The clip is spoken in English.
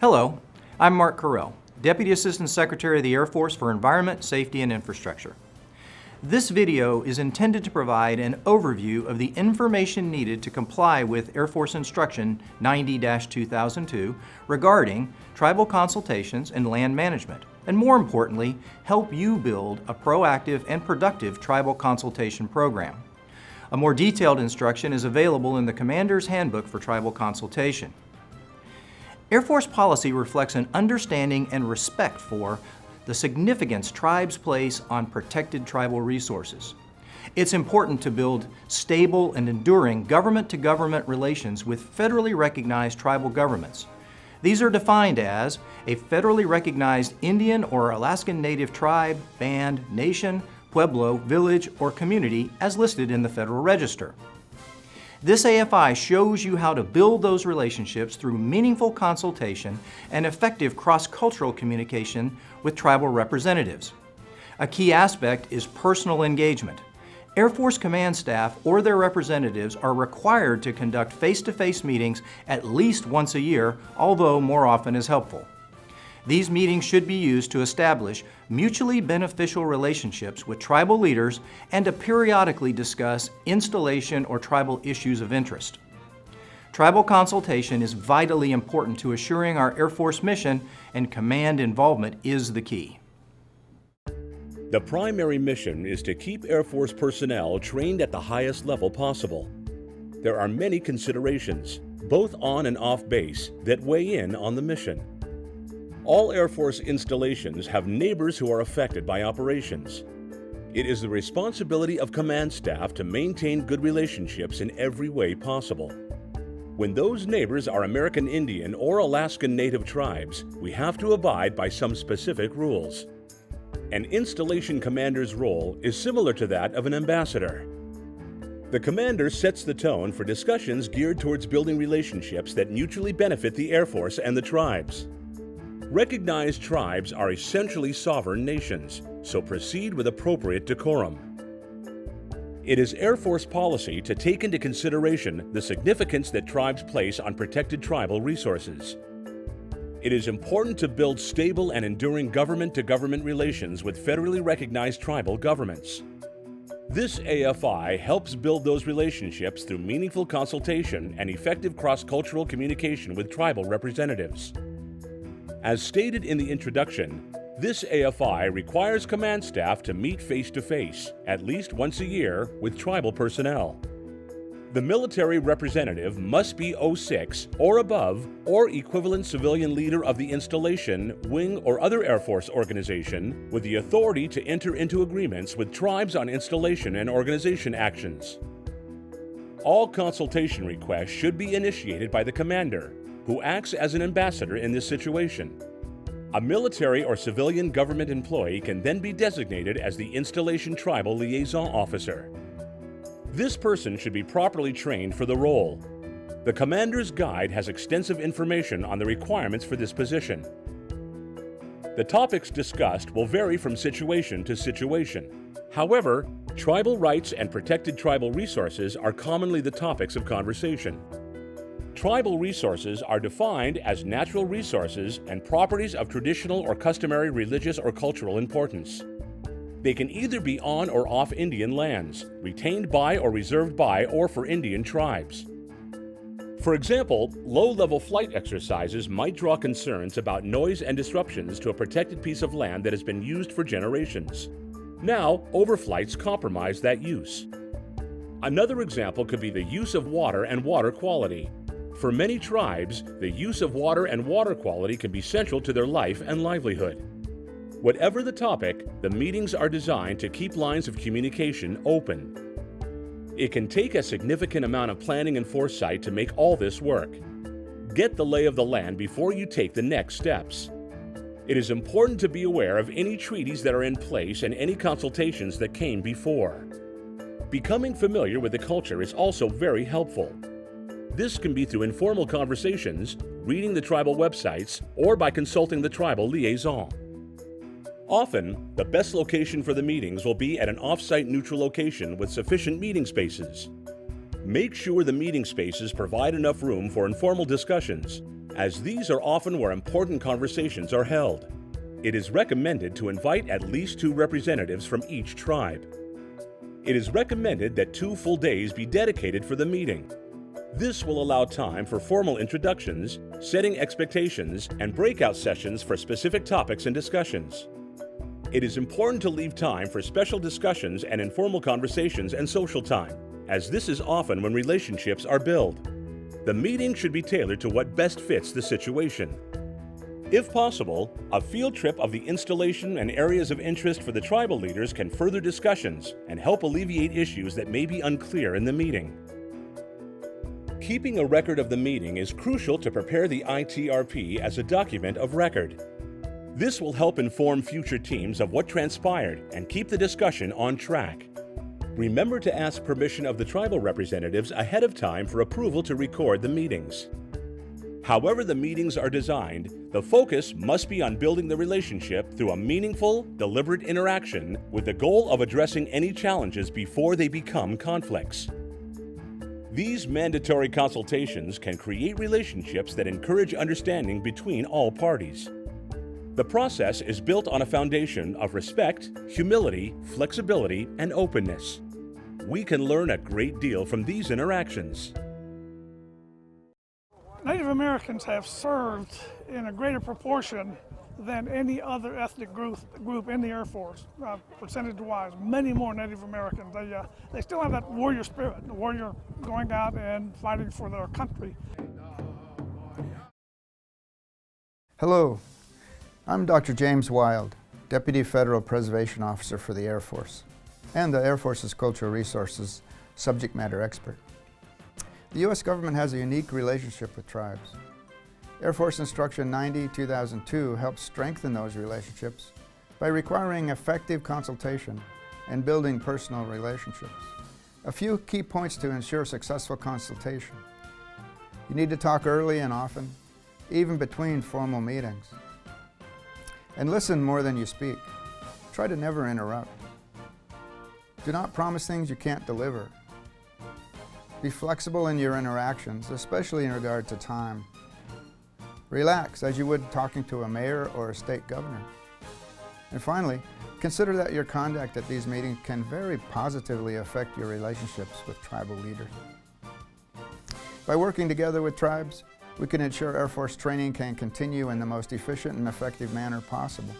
Hello, I'm Mark Carell, Deputy Assistant Secretary of the Air Force for Environment, Safety, and Infrastructure. This video is intended to provide an overview of the information needed to comply with Air Force Instruction 90-2002 regarding tribal consultations and land management, and more importantly, help you build a proactive and productive tribal consultation program. A more detailed instruction is available in the Commander's Handbook for Tribal Consultation. Air Force policy reflects an understanding and respect for the significance tribes place on protected tribal resources. It's important to build stable and enduring government-to-government relations with federally recognized tribal governments. These are defined as a federally recognized Indian or Alaskan Native tribe, band, nation, pueblo, village, or community as listed in the Federal Register. This AFI shows you how to build those relationships through meaningful consultation and effective cross-cultural communication with tribal representatives. A key aspect is personal engagement. Air Force command staff or their representatives are required to conduct face-to-face meetings at least once a year, although more often is helpful. These meetings should be used to establish mutually beneficial relationships with tribal leaders and to periodically discuss installation or tribal issues of interest. Tribal consultation is vitally important to assuring our Air Force mission, and command involvement is the key. The primary mission is to keep Air Force personnel trained at the highest level possible. There are many considerations, both on and off base, that weigh in on the mission. All Air Force installations have neighbors who are affected by operations. It is the responsibility of command staff to maintain good relationships in every way possible. When those neighbors are American Indian or Alaskan Native tribes, we have to abide by some specific rules. An installation commander's role is similar to that of an ambassador. The commander sets the tone for discussions geared towards building relationships that mutually benefit the Air Force and the tribes. Recognized tribes are essentially sovereign nations, so proceed with appropriate decorum. It is Air Force policy to take into consideration the significance that tribes place on protected tribal resources. It is important to build stable and enduring government-to-government relations with federally recognized tribal governments. This AFI helps build those relationships through meaningful consultation and effective cross-cultural communication with tribal representatives. As stated in the introduction, this AFI requires command staff to meet face-to-face, at least once a year, with tribal personnel. The military representative must be 06 or above or equivalent civilian leader of the installation, wing, or other Air Force organization with the authority to enter into agreements with tribes on installation and organization actions. All consultation requests should be initiated by the commander, who acts as an ambassador in this situation. A military or civilian government employee can then be designated as the Installation Tribal Liaison Officer. This person should be properly trained for the role. The Commander's Guide has extensive information on the requirements for this position. The topics discussed will vary from situation to situation. However, tribal rights and protected tribal resources are commonly the topics of conversation. Tribal resources are defined as natural resources and properties of traditional or customary religious or cultural importance. They can either be on or off Indian lands, retained by or reserved by or for Indian tribes. For example, low-level flight exercises might draw concerns about noise and disruptions to a protected piece of land that has been used for generations. Now, overflights compromise that use. Another example could be the use of water and water quality. For many tribes, the use of water and water quality can be central to their life and livelihood. Whatever the topic, the meetings are designed to keep lines of communication open. It can take a significant amount of planning and foresight to make all this work. Get the lay of the land before you take the next steps. It is important to be aware of any treaties that are in place and any consultations that came before. Becoming familiar with the culture is also very helpful. This can be through informal conversations, reading the tribal websites, or by consulting the tribal liaison. Often, the best location for the meetings will be at an off-site neutral location with sufficient meeting spaces. Make sure the meeting spaces provide enough room for informal discussions, as these are often where important conversations are held. It is recommended to invite at least 2 representatives from each tribe. It is recommended that 2 full days be dedicated for the meeting. This will allow time for formal introductions, setting expectations, and breakout sessions for specific topics and discussions. It is important to leave time for special discussions and informal conversations and social time, as this is often when relationships are built. The meeting should be tailored to what best fits the situation. If possible, a field trip of the installation and areas of interest for the tribal leaders can further discussions and help alleviate issues that may be unclear in the meeting. Keeping a record of the meeting is crucial to prepare the ITRP as a document of record. This will help inform future teams of what transpired and keep the discussion on track. Remember to ask permission of the tribal representatives ahead of time for approval to record the meetings. However the meetings are designed, the focus must be on building the relationship through a meaningful, deliberate interaction with the goal of addressing any challenges before they become conflicts. These mandatory consultations can create relationships that encourage understanding between all parties. The process is built on a foundation of respect, humility, flexibility, and openness. We can learn a great deal from these interactions. Native Americans have served in a greater proportion than any other ethnic group in the Air Force, percentage-wise. Many more Native Americans. They still have that warrior spirit, the warrior going out and fighting for their country. Hello, I'm Dr. James Wild, Deputy Federal Preservation Officer for the Air Force and the Air Force's Cultural Resources subject matter expert. The U.S. government has a unique relationship with tribes. Air Force Instruction 90-2002 helps strengthen those relationships by requiring effective consultation and building personal relationships. A few key points to ensure successful consultation. You need to talk early and often, even between formal meetings. And listen more than you speak. Try to never interrupt. Do not promise things you can't deliver. Be flexible in your interactions, especially in regard to time. Relax as you would talking to a mayor or a state governor. And finally, consider that your conduct at these meetings can very positively affect your relationships with tribal leaders. By working together with tribes, we can ensure Air Force training can continue in the most efficient and effective manner possible.